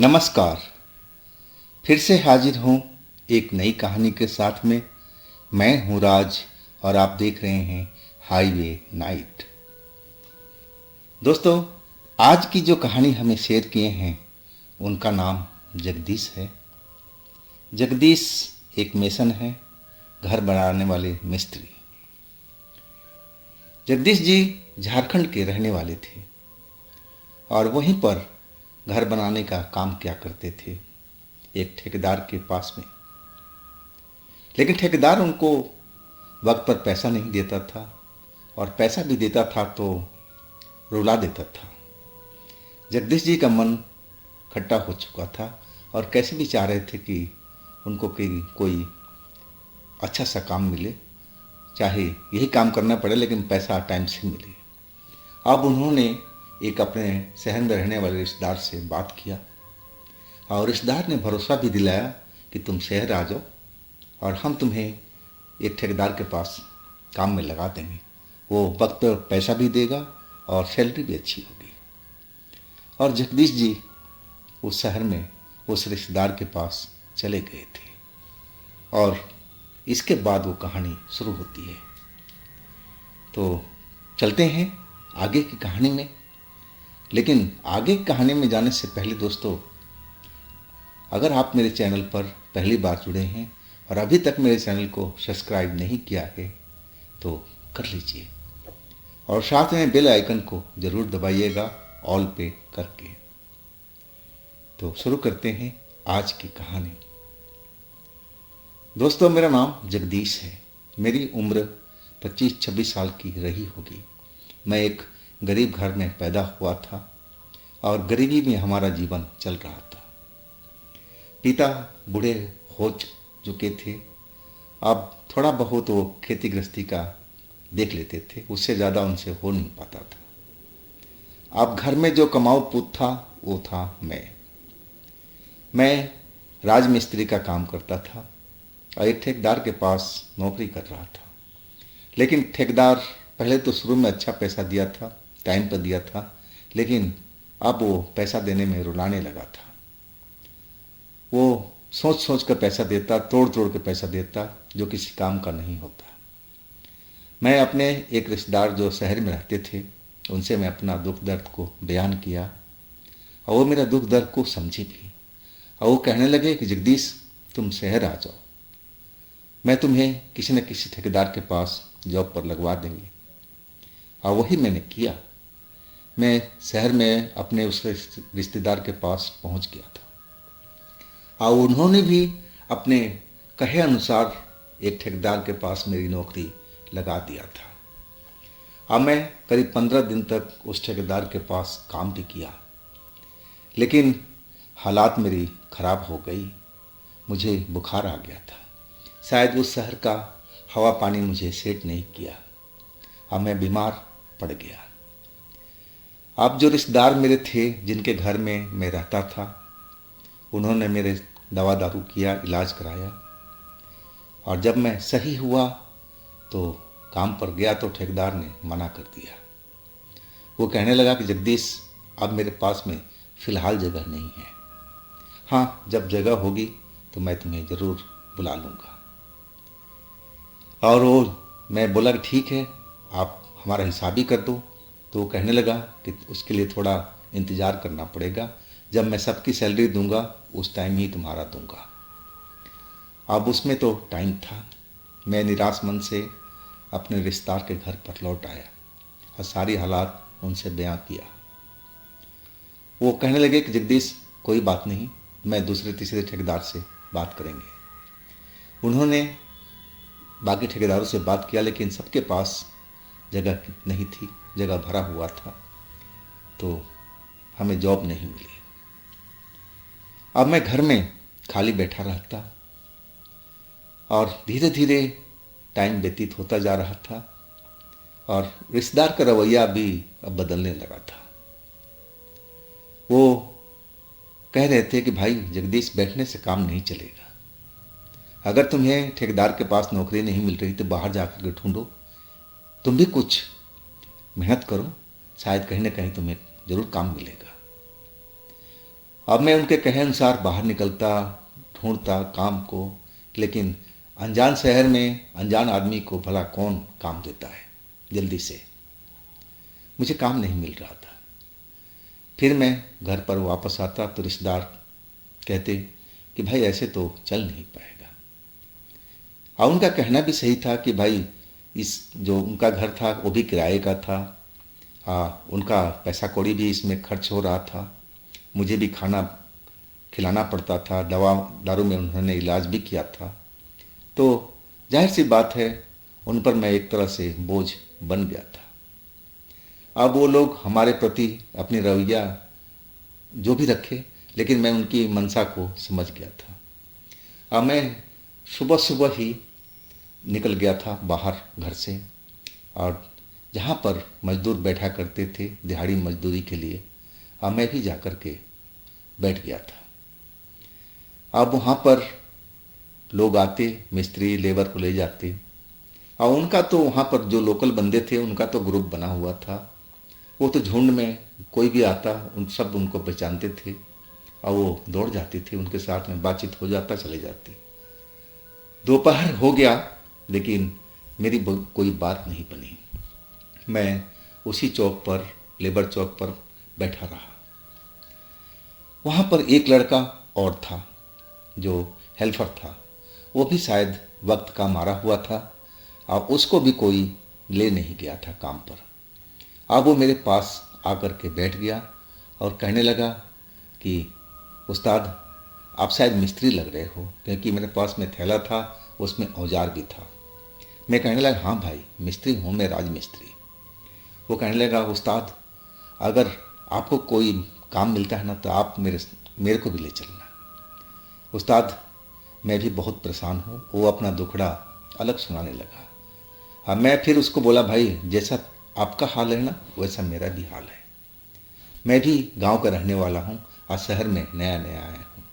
नमस्कार। फिर से हाजिर हूँ एक नई कहानी के साथ में। मैं हूँ राज और आप देख रहे हैं हाईवे नाइट। दोस्तों, आज की जो कहानी हमें शेयर किए हैं उनका नाम जगदीश है। जगदीश एक मेसन है, घर बनाने वाले मिस्त्री। जगदीश जी झारखंड के रहने वाले थे और वहीं पर घर बनाने का काम किया करते थे एक ठेकेदार के पास में। लेकिन ठेकेदार उनको वक्त पर पैसा नहीं देता था और पैसा भी देता था तो रुला देता था। जगदीश जी का मन खट्टा हो चुका था और कैसे भी चाह रहे थे कि उनको कोई अच्छा सा काम मिले, चाहे यही काम करना पड़े लेकिन पैसा टाइम से मिले। अब उन्होंने एक अपने शहर में रहने वाले रिश्तेदार से बात किया और रिश्तेदार ने भरोसा भी दिलाया कि तुम शहर आ जाओ और हम तुम्हें एक ठेकेदार के पास काम में लगा देंगे। वो वक्त पर पैसा भी देगा और सैलरी भी अच्छी होगी। और जगदीश जी उस शहर में उस रिश्तेदार के पास चले गए थे और इसके बाद वो कहानी शुरू होती है। तो चलते हैं आगे की कहानी में। लेकिन आगे की कहानी में जाने से पहले दोस्तों, अगर आप मेरे चैनल पर पहली बार जुड़े हैं और अभी तक मेरे चैनल को सब्सक्राइब नहीं किया है तो कर लीजिए और साथ में बेल आइकन को ज़रूर दबाइएगा ऑल पे करके। तो शुरू करते हैं आज की कहानी। दोस्तों, मेरा नाम जगदीश है। मेरी उम्र 25-26 साल की रही होगी। मैं एक गरीब घर में पैदा हुआ था और गरीबी में हमारा जीवन चल रहा था। पिता बूढ़े हो चुके थे। अब थोड़ा बहुत वो खेती गृहस्थी का देख लेते थे, उससे ज़्यादा उनसे हो नहीं पाता था। अब घर में जो कमाऊ पुत था वो था मैं राजमिस्त्री का काम करता था और एक ठेकेदार के पास नौकरी कर रहा था। लेकिन ठेकेदार पहले तो शुरू में अच्छा पैसा दिया था, टाइम पर दिया था, लेकिन अब वो पैसा देने में रुलाने लगा था। वो सोच सोच कर पैसा देता, तोड़ तोड़ के पैसा देता, जो किसी काम का नहीं होता। मैं अपने एक रिश्तेदार जो शहर में रहते थे उनसे मैं अपना दुख दर्द को बयान किया और वो मेरा दुख दर्द को समझी भी और वो कहने लगे कि जगदीश, तुम शहर आ जाओ, मैं तुम्हें किसी न किसी ठेकेदार के पास जॉब पर लगवा देंगे। और वही मैंने किया। मैं शहर में अपने उस रिश्तेदार के पास पहुंच गया था और उन्होंने भी अपने कहे अनुसार एक ठेकेदार के पास मेरी नौकरी लगा दिया था। अब मैं करीब 15 दिन तक उस ठेकेदार के पास काम भी किया, लेकिन हालात मेरी खराब हो गई। मुझे बुखार आ गया था। शायद उस शहर का हवा पानी मुझे सेट नहीं किया। अब मैं बीमार पड़ गया। अब जो रिश्तेदार मेरे थे जिनके घर में मैं रहता था, उन्होंने मेरे दवा दारू किया, इलाज कराया और जब मैं सही हुआ तो काम पर गया तो ठेकेदार ने मना कर दिया। वो कहने लगा कि जगदीश, अब मेरे पास में फ़िलहाल जगह नहीं है। हाँ, जब जगह होगी तो मैं तुम्हें ज़रूर बुला लूँगा। और वो मैं बोला कि ठीक है, आप हमारा हिसाब ही कर दो। तो वो कहने लगा कि उसके लिए थोड़ा इंतज़ार करना पड़ेगा, जब मैं सबकी सैलरी दूंगा उस टाइम ही तुम्हारा दूंगा। अब उसमें तो टाइम था। मैं निराश मन से अपने रिश्तेदार के घर पर लौट आया और सारी हालात उनसे बयां किया। वो कहने लगे कि जगदीश, कोई बात नहीं, मैं दूसरे तीसरे ठेकेदार से बात करेंगे। उन्होंने बाकी ठेकेदारों से बात किया लेकिन सबके पास जगह नहीं थी, जगह भरा हुआ था, तो हमें जॉब नहीं मिली। अब मैं घर में खाली बैठा रहता और धीरे धीरे टाइम व्यतीत होता जा रहा था और रिश्तेदार का रवैया भी अब बदलने लगा था। वो कह रहे थे कि भाई जगदीश, बैठने से काम नहीं चलेगा। अगर तुम्हें ठेकेदार के पास नौकरी नहीं मिल रही तो बाहर जाकर के ढूंढो, तुम भी कुछ मेहनत करो, शायद कहीं ना कहीं तुम्हें ज़रूर काम मिलेगा। अब मैं उनके कहे अनुसार बाहर निकलता, ढूंढता काम को, लेकिन अनजान शहर में अनजान आदमी को भला कौन काम देता है जल्दी से। मुझे काम नहीं मिल रहा था। फिर मैं घर पर वापस आता तो रिश्तेदार कहते कि भाई ऐसे तो चल नहीं पाएगा। और उनका कहना भी सही था कि भाई इस जो उनका घर था वो भी किराए का था। हाँ, उनका पैसा कौड़ी भी इसमें खर्च हो रहा था। मुझे भी खाना खिलाना पड़ता था, दवा दारू में उन्होंने इलाज भी किया था। तो जाहिर सी बात है उन पर मैं एक तरह से बोझ बन गया था। अब वो लोग हमारे प्रति अपनी रवैया जो भी रखे, लेकिन मैं उनकी मंशा को समझ गया था। अब मैं सुबह सुबह ही निकल गया था बाहर घर से, और जहाँ पर मजदूर बैठा करते थे दिहाड़ी मजदूरी के लिए, अब मैं भी जाकर के बैठ गया था। अब वहाँ पर लोग आते, मिस्त्री लेबर को ले जाते, और उनका तो वहाँ पर जो लोकल बंदे थे उनका तो ग्रुप बना हुआ था। वो तो झुंड में कोई भी आता उन सब उनको पहचानते थे और वो दौड़ जाते थे, उनके साथ में बातचीत हो जाता, चले जाते। दोपहर हो गया लेकिन मेरी कोई बात नहीं बनी। मैं उसी चौक पर, लेबर चौक पर बैठा रहा। वहाँ पर एक लड़का और था जो हेल्पर था, वो भी शायद वक्त का मारा हुआ था और उसको भी कोई ले नहीं गया था काम पर। अब वो मेरे पास आकर के बैठ गया और कहने लगा कि उस्ताद आप शायद मिस्त्री लग रहे हो, क्योंकि मेरे पास में थैला था, उसमें औजार भी था। मैं कहने लगा हाँ भाई मिस्त्री हूँ, मैं राजमिस्त्री। वो कहने लगा उस्ताद अगर आपको कोई काम मिलता है ना तो आप मेरे को भी ले चलना। उस्ताद मैं भी बहुत परेशान हूँ। वो अपना दुखड़ा अलग सुनाने लगा। हाँ, मैं फिर उसको बोला भाई जैसा आपका हाल है ना वैसा मेरा भी हाल है। मैं भी गांव का रहने वाला हूँ और शहर में नया नया आया हूँ।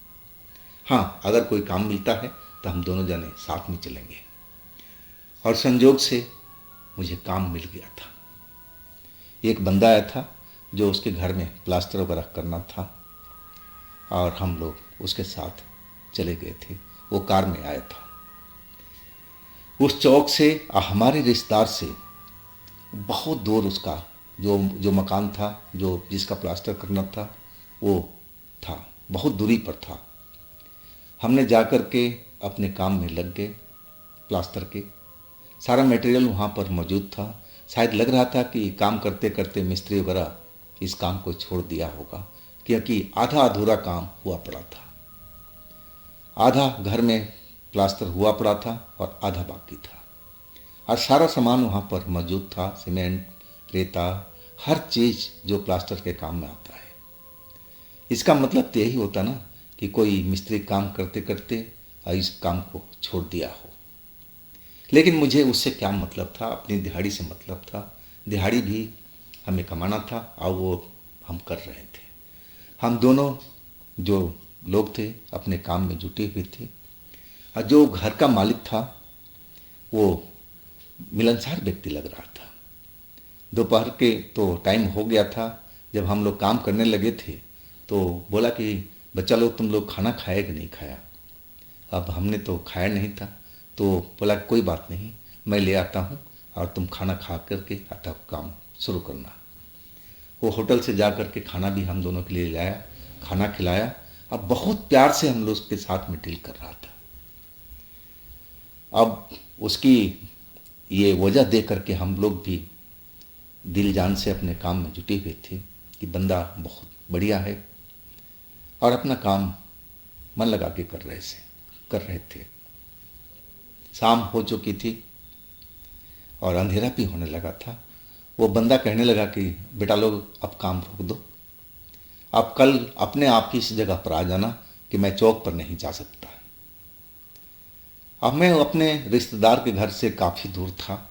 हाँ, अगर कोई काम मिलता है तो हम दोनों जने साथ में चलेंगे। और संजोग से मुझे काम मिल गया था। एक बंदा आया था जो उसके घर में प्लास्टर वगैरह करना था और हम लोग उसके साथ चले गए थे। वो कार में आया था। उस चौक से हमारे रिश्तेदार से बहुत दूर उसका जो मकान था, जो जिसका प्लास्टर करना था, वो था, बहुत दूरी पर था। हमने जाकर के अपने काम में लग गए। प्लास्टर के सारा मटेरियल वहाँ पर मौजूद था। शायद लग रहा था कि काम करते करते मिस्त्री वगैरह इस काम को छोड़ दिया होगा, क्योंकि आधा अधूरा काम हुआ पड़ा था। आधा घर में प्लास्टर हुआ पड़ा था और आधा बाकी था। और सारा सामान वहाँ पर मौजूद था, सीमेंट, रेता, हर चीज़ जो प्लास्टर के काम में आता है। इसका मतलब तो यही होता ना कि कोई मिस्त्री काम करते करते इस काम को छोड़ दिया हो। लेकिन मुझे उससे क्या मतलब था, अपनी दिहाड़ी से मतलब था। दिहाड़ी भी हमें कमाना था और वो हम कर रहे थे। हम दोनों जो लोग थे अपने काम में जुटे हुए थे। और जो घर का मालिक था वो मिलनसार व्यक्ति लग रहा था। दोपहर के तो टाइम हो गया था। जब हम लोग काम करने लगे थे तो बोला कि बच्चा लोग तुम लोग खाना खाया कि नहीं खाया। अब हमने तो खाया नहीं था, तो बोला कोई बात नहीं, मैं ले आता हूँ और तुम खाना खा करके आता काम शुरू करना। वो होटल से जा कर के खाना भी हम दोनों के लिए लाया, खाना खिलाया। अब बहुत प्यार से हम लोग उसके साथ में डील कर रहा था। अब उसकी ये वजह दे करके हम लोग भी दिल जान से अपने काम में जुटे हुए थे कि बंदा बहुत बढ़िया है और अपना काम मन लगा के कर रहे थे। शाम हो चुकी थी और अंधेरा भी होने लगा था। वो बंदा कहने लगा कि बेटा लोग अब काम रोक दो, अब कल अपने आप ही इस जगह पर आ जाना कि मैं चौक पर नहीं जा सकता। अब मैं अपने रिश्तेदार के घर से काफ़ी दूर था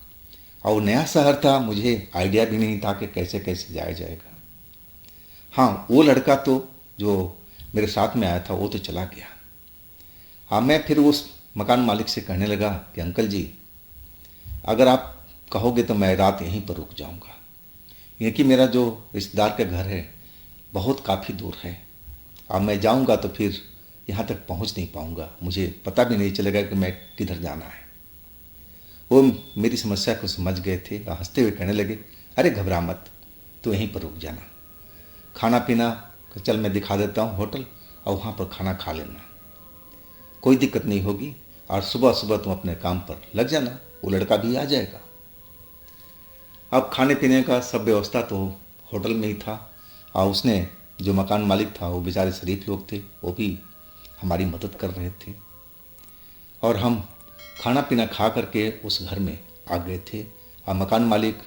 और नया शहर था, मुझे आइडिया भी नहीं था कि कैसे कैसे जाया जाएगा। हाँ, वो लड़का तो जो मेरे साथ में आया था वो तो चला गया। हाँ, मैं फिर उस मकान मालिक से कहने लगा कि अंकल जी अगर आप कहोगे तो मैं रात यहीं पर रुक जाऊंगा, क्योंकि मेरा जो रिश्तेदार का घर है बहुत काफ़ी दूर है अब मैं जाऊंगा तो फिर यहाँ तक पहुँच नहीं पाऊंगा, मुझे पता भी नहीं चलेगा कि मैं किधर जाना है। वो मेरी समस्या को समझ गए थे और हंसते हुए कहने लगे, अरे घबरा मत, तो यहीं पर रुक जाना, खाना पीना चल मैं दिखा देता हूँ होटल, और वहाँ पर खाना खा लेना, कोई दिक्कत नहीं होगी, और सुबह सुबह तुम अपने काम पर लग जाना, वो लड़का भी आ जाएगा। अब खाने पीने का सब व्यवस्था तो होटल में ही था, और उसने जो मकान मालिक था वो बेचारे शरीफ लोग थे, वो भी हमारी मदद कर रहे थे, और हम खाना पीना खा करके उस घर में आ गए थे। और मकान मालिक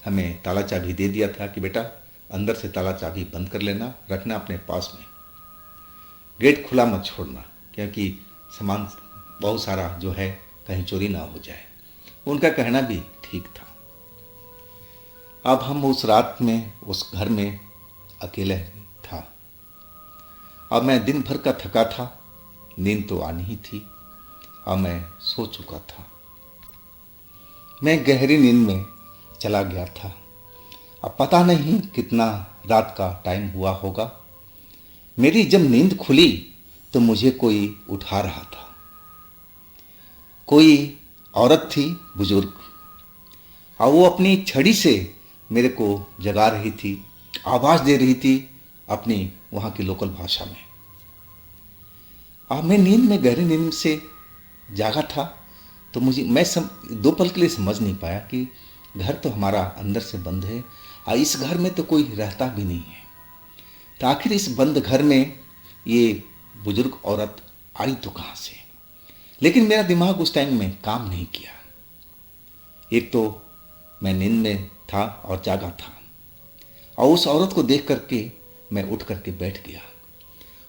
हमें ताला चाबी दे दिया था कि बेटा अंदर से ताला चाबी बंद कर लेना, रखना अपने पास में, गेट खुला मत छोड़ना, क्योंकि सामान बहुत सारा जो है कहीं चोरी ना हो जाए। उनका कहना भी ठीक था। अब हम उस रात में उस घर में अकेले था। अब मैं दिन भर का थका था, नींद तो आनी ही थी, और मैं सो चुका था। मैं गहरी नींद में चला गया था। अब पता नहीं कितना रात का टाइम हुआ होगा। मेरी जब नींद खुली तो मुझे कोई उठा रहा था। कोई औरत थी, बुजुर्ग, और वो अपनी छड़ी से मेरे को जगा रही थी, आवाज़ दे रही थी अपनी वहाँ की लोकल भाषा में। अब मैं नींद में, गहरी नींद से जागा था, तो मैं दो पल के लिए समझ नहीं पाया कि घर तो हमारा अंदर से बंद है, और इस घर में तो कोई रहता भी नहीं है, तो आखिर इस बंद घर में ये बुजुर्ग औरत आई तो कहाँ से। लेकिन मेरा दिमाग उस टाइम में काम नहीं किया। एक तो मैं नींद में था और जागा था, और उस औरत को देख करके मैं उठ करके बैठ गया।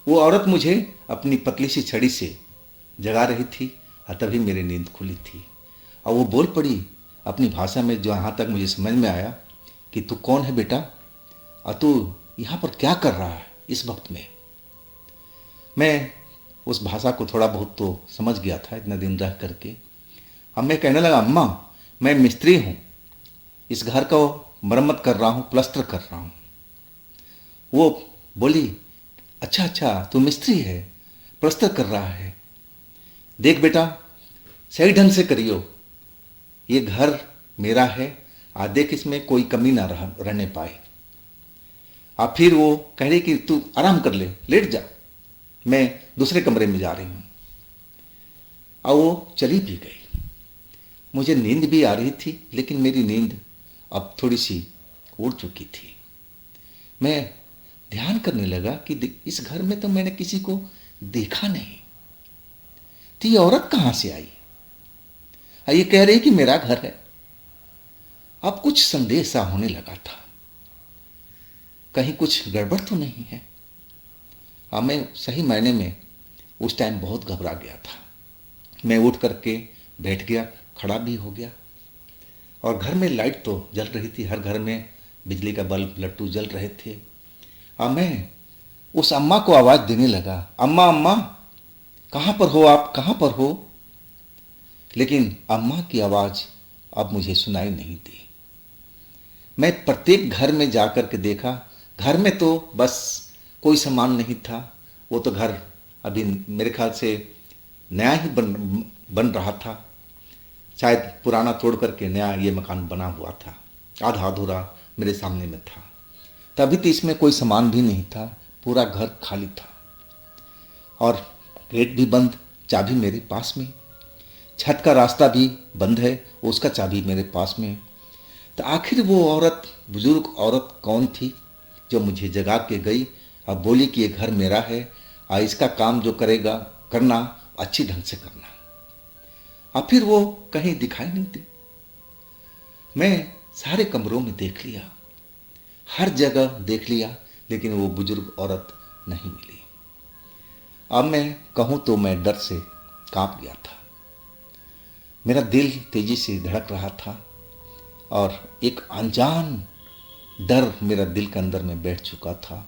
वो औरत मुझे अपनी पतली सी छड़ी से जगा रही थी, और तभी मेरी नींद खुली थी, और वो बोल पड़ी अपनी भाषा में, जो यहाँ तक मुझे समझ में आया कि तू कौन है बेटा, और तू यहाँ पर क्या कर रहा है इस वक्त में। मैं उस भाषा को थोड़ा बहुत तो समझ गया था इतना दिन रह करके। अब मैं कहने लगा, अम्मा मैं मिस्त्री हूँ, इस घर का मरम्मत कर रहा हूँ, प्लास्टर कर रहा हूँ। वो बोली, अच्छा अच्छा तू मिस्त्री है, प्लास्टर कर रहा है, देख बेटा सही ढंग से करियो, ये घर मेरा है, आ देख इसमें कोई कमी ना रहने पाए। अब फिर वो कह रही कि तू आराम कर ले, लेट जा, मैं दूसरे कमरे में जा रही हूँ। और वो चली भी गई। मुझे नींद भी आ रही थी, लेकिन मेरी नींद अब थोड़ी सी उड़ चुकी थी। मैं ध्यान करने लगा कि इस घर में तो मैंने किसी को देखा नहीं, तो ये औरत कहाँ से आई। ये कह रही कि मेरा घर है। अब कुछ संदेह सा होने लगा था, कहीं कुछ गड़बड़ तो नहीं है। अब मैं सही मायने में उस टाइम बहुत घबरा गया था। मैं उठ करके बैठ गया, खड़ा भी हो गया, और घर में लाइट तो जल रही थी, हर घर में बिजली का बल्ब लट्टू जल रहे थे। अब मैं उस अम्मा को आवाज़ देने लगा, अम्मा अम्मा कहाँ पर हो आप, कहाँ पर हो। लेकिन अम्मा की आवाज़ अब मुझे सुनाई नहीं दी। मैं प्रत्येक घर में जाकर के देखा, घर में तो बस कोई सामान नहीं था। वो तो घर अभी मेरे ख्याल से नया ही बन रहा था, शायद पुराना तोड़ करके नया ये मकान बना हुआ था, आधा अधूरा मेरे सामने में था। तभी तो इसमें कोई सामान भी नहीं था, पूरा घर खाली था, और गेट भी बंद, चाबी मेरे पास में, छत का रास्ता भी बंद है, उसका चाबी मेरे पास में। तो आखिर वो औरत, बुजुर्ग औरत कौन थी जो मुझे जगा के गई, अब बोली कि ये घर मेरा है, और इसका काम जो करेगा करना अच्छी ढंग से करना। अब फिर वो कहीं दिखाई नहीं दी। मैं सारे कमरों में देख लिया, हर जगह देख लिया, लेकिन वो बुजुर्ग औरत नहीं मिली। अब मैं कहूँ तो मैं डर से कांप गया था। मेरा दिल तेजी से धड़क रहा था, और एक अनजान डर मेरा दिल के अंदर में बैठ चुका था।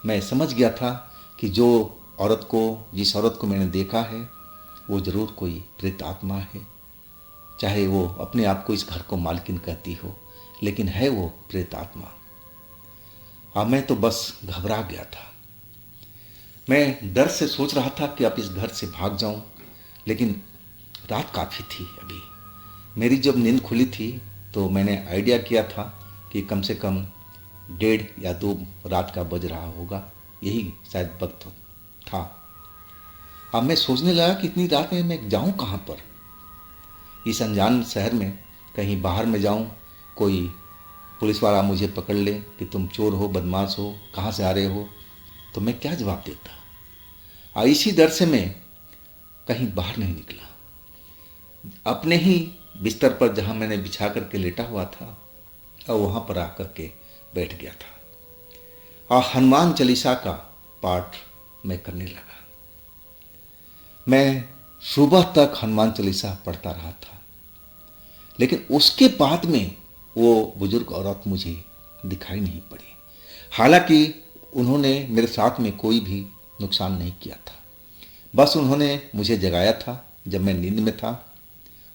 मैं समझ गया था कि जिस औरत को मैंने देखा है, वो ज़रूर कोई प्रेत आत्मा है, चाहे वो अपने आप को इस घर को मालकिन कहती हो, लेकिन है वो प्रेत आत्मा। अब मैं तो बस घबरा गया था। मैं डर से सोच रहा था कि अब इस घर से भाग जाऊं, लेकिन रात काफ़ी थी अभी। मेरी जब नींद खुली थी तो मैंने आइडिया किया था कि कम से कम 1:30 या 2 रात का बज रहा होगा, यही शायद वक्त था। अब मैं सोचने लगा कि इतनी रात में मैं जाऊं कहाँ पर, इस अनजान शहर में कहीं बाहर में जाऊं, कोई पुलिस वाला मुझे पकड़ ले कि तुम चोर हो, बदमाश हो, कहाँ से आ रहे हो, तो मैं क्या जवाब देता। और इसी डर से मैं कहीं बाहर नहीं निकला। अपने ही बिस्तर पर जहाँ मैंने बिछा करके लेटा हुआ था और वहाँ पर आकर के बैठ गया था और हनुमान चालीसा का पाठ मैं करने लगा। मैं सुबह तक हनुमान चालीसा पढ़ता रहा था, लेकिन उसके बाद में वो बुजुर्ग औरत मुझे दिखाई नहीं पड़ी। हालांकि उन्होंने मेरे साथ में कोई भी नुकसान नहीं किया था, बस उन्होंने मुझे जगाया था जब मैं नींद में था।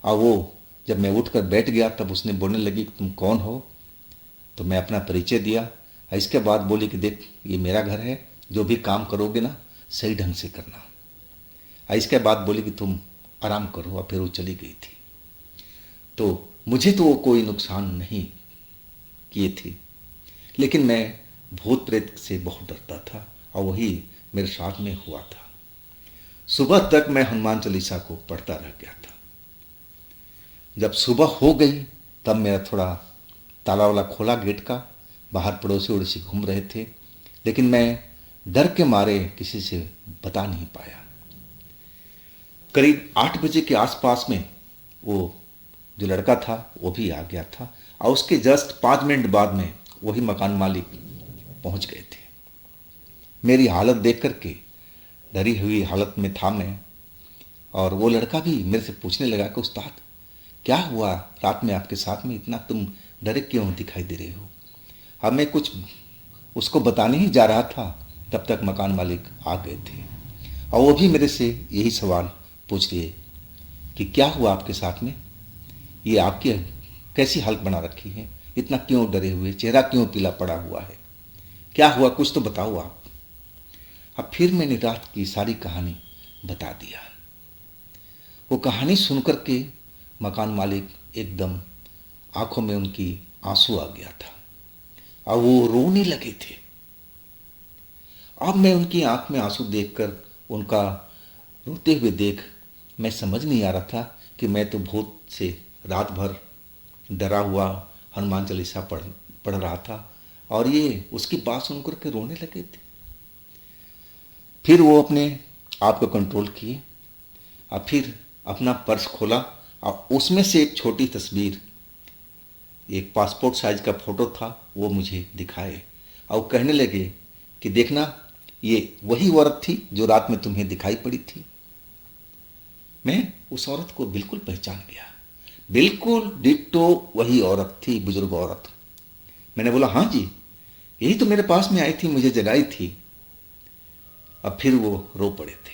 और वो जब मैं उठकर बैठ गया तब उसने बोलने लगी कि तुम कौन हो। तो मैं अपना परिचय दिया और इसके बाद बोली कि देख, ये मेरा घर है, जो भी काम करोगे ना सही ढंग से करना। और इसके बाद बोली कि तुम आराम करो, और फिर वो चली गई थी। तो मुझे तो वो कोई नुकसान नहीं किए थे, लेकिन मैं भूत प्रेत से बहुत डरता था और वही मेरे साथ में हुआ था। सुबह तक मैं हनुमान चालीसा को पढ़ता रह गया था। जब सुबह हो गई तब मेरा थोड़ा ताला वाला खोला गेट का, बाहर पड़ोसी उड़ोसी घूम रहे थे, लेकिन मैं डर के मारे किसी से बता नहीं पाया। करीब 8 बजे के आसपास में वो जो लड़का था वो भी आ गया था और उसके जस्ट 5 मिनट बाद में वही मकान मालिक पहुंच गए थे। मेरी हालत देख करके डरी हुई हालत में था मैं, और वो लड़का भी मेरे से पूछने लगा कि उस्ताद क्या हुआ रात में आपके साथ में, इतना तुम डरे क्यों दिखाई दे रहे हो। अब मैं कुछ उसको बताने ही जा रहा था तब तक मकान मालिक आ गए थे और वो भी मेरे से यही सवाल पूछ लिए कि क्या हुआ आपके साथ में, ये आपकी कैसी हालत बना रखी है, इतना क्यों डरे हुए, चेहरा क्यों पीला पड़ा हुआ है, क्या हुआ, कुछ तो बताओ आप। अब फिर मैंने रात की सारी कहानी बता दिया। वो कहानी सुनकर के मकान मालिक एकदम आंखों में उनकी आंसू आ गया था और वो रोने लगे थे। अब मैं उनकी आंख में आंसू देखकर, उनका रोते हुए देख, मैं समझ नहीं आ रहा था कि मैं तो भूत से रात भर डरा हुआ हनुमान चालीसा पढ़ रहा था और ये उसकी बात सुनकर के रोने लगे थे। फिर वो अपने आप को कंट्रोल किए और फिर अपना पर्स खोला और उसमें से एक छोटी तस्वीर, एक पासपोर्ट साइज का फोटो था, वो मुझे दिखाए और कहने लगे कि देखना, ये वही औरत थी जो रात में तुम्हें दिखाई पड़ी थी। मैं उस औरत को बिल्कुल पहचान गया, बिल्कुल डिट्टो वही औरत थी, बुजुर्ग औरत। मैंने बोला हाँ जी, यही तो मेरे पास में आई थी, मुझे जगाई थी। अब फिर वो रो पड़े थे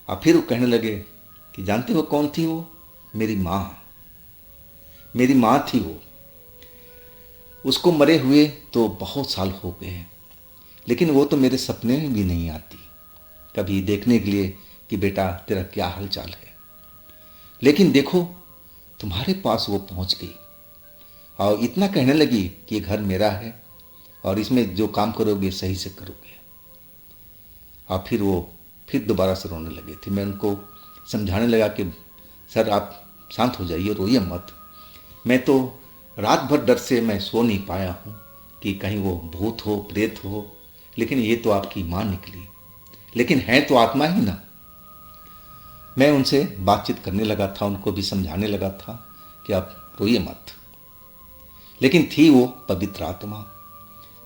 और फिर वो कहने लगे कि जानते हो कौन थी वो, मेरी माँ थी वो। उसको मरे हुए तो बहुत साल हो गए हैं, लेकिन वो तो मेरे सपने में भी नहीं आती कभी देखने के लिए कि बेटा तेरा क्या हाल चाल है। लेकिन देखो तुम्हारे पास वो पहुंच गई और इतना कहने लगी कि ये घर मेरा है और इसमें जो काम करोगे सही से करोगे। और फिर वो फिर दोबारा से रोने लगे थे। मैं उनको समझाने लगा कि सर आप शांत हो जाइए, रोइए मत। मैं तो रात भर डर से मैं सो नहीं पाया हूँ कि कहीं वो भूत हो, प्रेत हो, लेकिन ये तो आपकी माँ निकली, लेकिन है तो आत्मा ही ना। मैं उनसे बातचीत करने लगा था, उनको भी समझाने लगा था कि आप रोइए मत, लेकिन थी वो पवित्र आत्मा।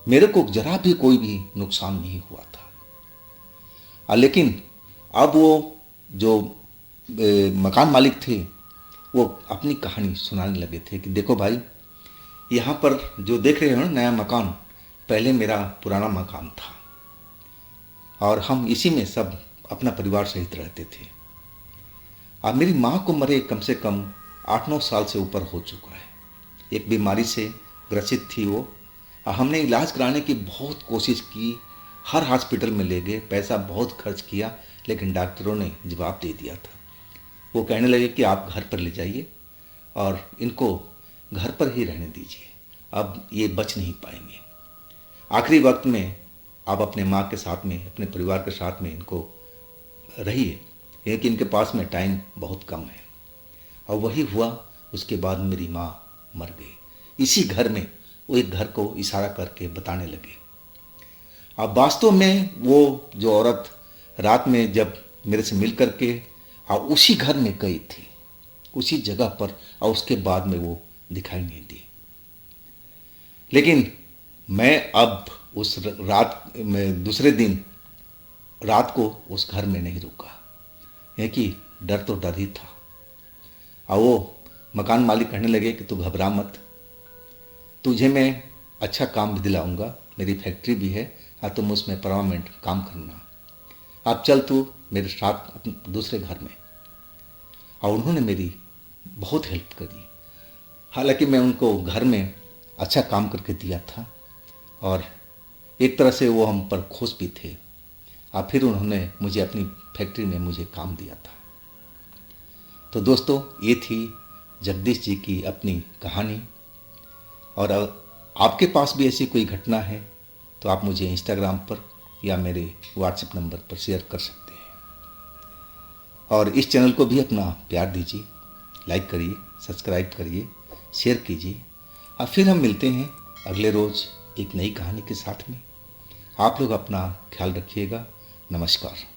मेरे को जरा भी कोई भी नुकसान नहीं हुआ था। लेकिन अब वो जो मकान मालिक थे वो अपनी कहानी सुनाने लगे थे कि देखो भाई, यहाँ पर जो देख रहे हो ना नया मकान, पहले मेरा पुराना मकान था और हम इसी में सब अपना परिवार सहित रहते थे। अब मेरी माँ को मरे कम से कम 8-9 साल से ऊपर हो चुका है। एक बीमारी से ग्रसित थी वो। हमने इलाज कराने की बहुत कोशिश की हर हॉस्पिटल में ले गए, पैसा बहुत खर्च किया, लेकिन डॉक्टरों ने जवाब दे दिया था। वो कहने लगे कि आप घर पर ले जाइए और इनको घर पर ही रहने दीजिए, अब ये बच नहीं पाएंगे। आखिरी वक्त में आप अपने माँ के साथ में, अपने परिवार के साथ में इनको रहिए, क्योंकि इनके पास में टाइम बहुत कम है। और वही हुआ। उसके बाद मेरी माँ मर गई। इसी घर में वो एक घर को इशारा करके बताने लगे। अब वास्तव में वो जो औरत रात में जब मेरे से मिल करके और उसी घर में गई थी, उसी जगह पर, और उसके बाद में वो दिखाई नहीं दी। लेकिन मैं अब उस रात में, दूसरे दिन रात को उस घर में नहीं रुका, क्योंकि डर तो डर ही था। और वो मकान मालिक कहने लगे कि तू घबरा मत, तुझे मैं अच्छा काम भी दिलाऊंगा, मेरी फैक्ट्री भी है और तुम उसमें परमानेंट काम करना, अब चल तू मेरे साथ अपने दूसरे घर में। और उन्होंने मेरी बहुत हेल्प करी। हालांकि मैं उनको घर में अच्छा काम करके दिया था और एक तरह से वो हम पर खुश भी थे। और फिर उन्होंने मुझे अपनी फैक्ट्री में मुझे काम दिया था। तो दोस्तों, ये थी जगदीश जी की अपनी कहानी। और आपके पास भी ऐसी कोई घटना है तो आप मुझे इंस्टाग्राम पर या मेरे व्हाट्सएप नंबर पर शेयर कर सकते हैं। और इस चैनल को भी अपना प्यार दीजिए, लाइक करिए, सब्सक्राइब करिए, शेयर कीजिए। और फिर हम मिलते हैं अगले रोज़ एक नई कहानी के साथ में। आप लोग अपना ख्याल रखिएगा। नमस्कार।